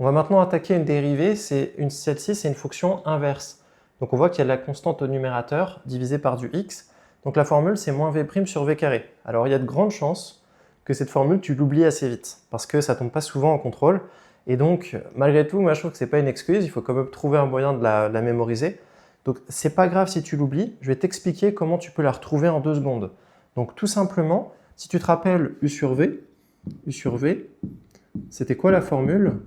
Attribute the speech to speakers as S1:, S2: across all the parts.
S1: On va maintenant attaquer une dérivée, celle-ci c'est une fonction inverse. Donc on voit qu'il y a de la constante au numérateur divisée par du x. Donc la formule c'est moins v' sur v carré. Alors il y a de grandes chances que cette formule tu l'oublies assez vite, parce que ça tombe pas souvent en contrôle. Et donc malgré tout, moi je trouve que c'est pas une excuse, il faut quand même trouver un moyen de la mémoriser. Donc c'est pas grave si tu l'oublies, je vais t'expliquer comment tu peux la retrouver en 2 secondes. Donc tout simplement, si tu te rappelles U sur V, c'était quoi la formule?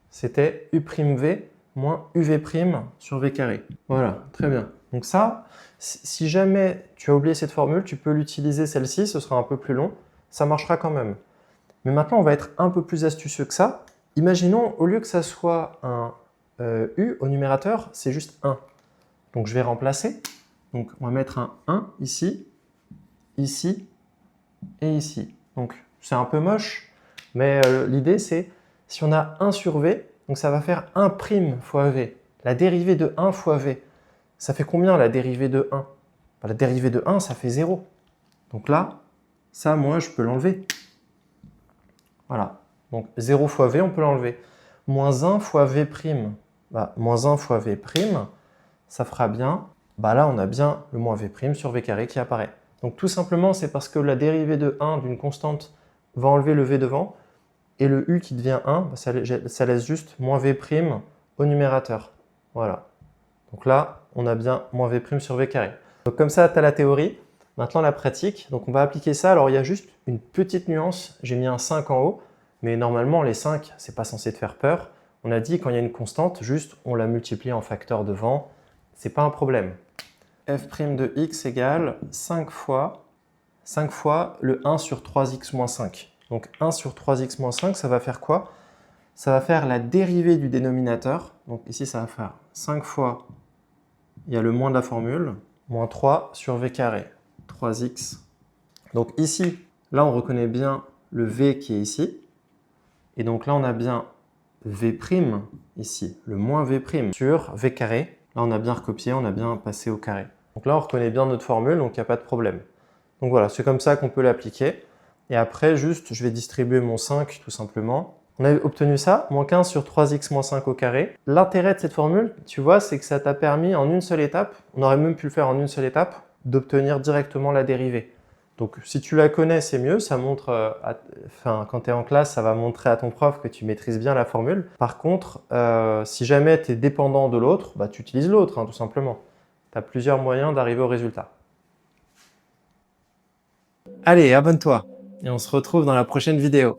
S1: C'était U'V moins UV' sur V carré. Voilà, très bien. Donc ça, si jamais tu as oublié cette formule, tu peux l'utiliser celle-ci, ce sera un peu plus long, ça marchera quand même. Mais maintenant, on va être un peu plus astucieux que ça. Imaginons, au lieu que ça soit un U au numérateur, c'est juste 1. Donc je vais remplacer. Donc on va mettre un 1 ici, ici et ici. Donc c'est un peu moche, mais l'idée c'est, si on a 1 sur V, donc ça va faire 1' fois V. La dérivée de 1 fois V, ça fait combien la dérivée de 1? La dérivée de 1, ça fait 0. Donc là, ça, moi, je peux l'enlever. Voilà. Donc 0 fois V, on peut l'enlever. Moins 1 fois V'. Moins 1 fois V', ça fera bien. Là, on a bien le moins V' sur V carré qui apparaît. Donc tout simplement, c'est parce que la dérivée de 1 d'une constante va enlever le V devant. Et le U qui devient 1, ça laisse juste moins V' au numérateur. Voilà. Donc là, on a bien moins V' sur V carré. Donc comme ça, tu as la théorie. Maintenant, la pratique. Donc on va appliquer ça. Alors il y a juste une petite nuance. J'ai mis un 5 en haut. Mais normalement, les 5, c'est pas censé te faire peur. On a dit quand il y a une constante, juste on la multiplie en facteur devant. C'est pas un problème. F' de x égale 5 fois le 1 sur 3x moins 5. Donc 1 sur 3x moins 5, ça va faire quoi? Ça va faire la dérivée du dénominateur. Donc ici, ça va faire 5 fois, il y a le moins de la formule, moins 3 sur v carré, 3x. Donc ici, là, on reconnaît bien le v qui est ici. Et donc là, on a bien v' ici, le moins v' sur v carré. Là, on a bien recopié, on a bien passé au carré. Donc là, on reconnaît bien notre formule, donc il n'y a pas de problème. Donc voilà, c'est comme ça qu'on peut l'appliquer. Et après, juste, je vais distribuer mon 5 tout simplement. On a obtenu ça, moins 15 sur 3x moins 5 au carré. L'intérêt de cette formule, tu vois, c'est que ça t'a permis en une seule étape, on aurait même pu le faire en une seule étape, d'obtenir directement la dérivée. Donc si tu la connais, c'est mieux, ça montre, quand tu es en classe, ça va montrer à ton prof que tu maîtrises bien la formule. Par contre, si jamais tu es dépendant de l'autre, tu utilises l'autre, tout simplement. Tu as plusieurs moyens d'arriver au résultat. Allez, abonne-toi et on se retrouve dans la prochaine vidéo.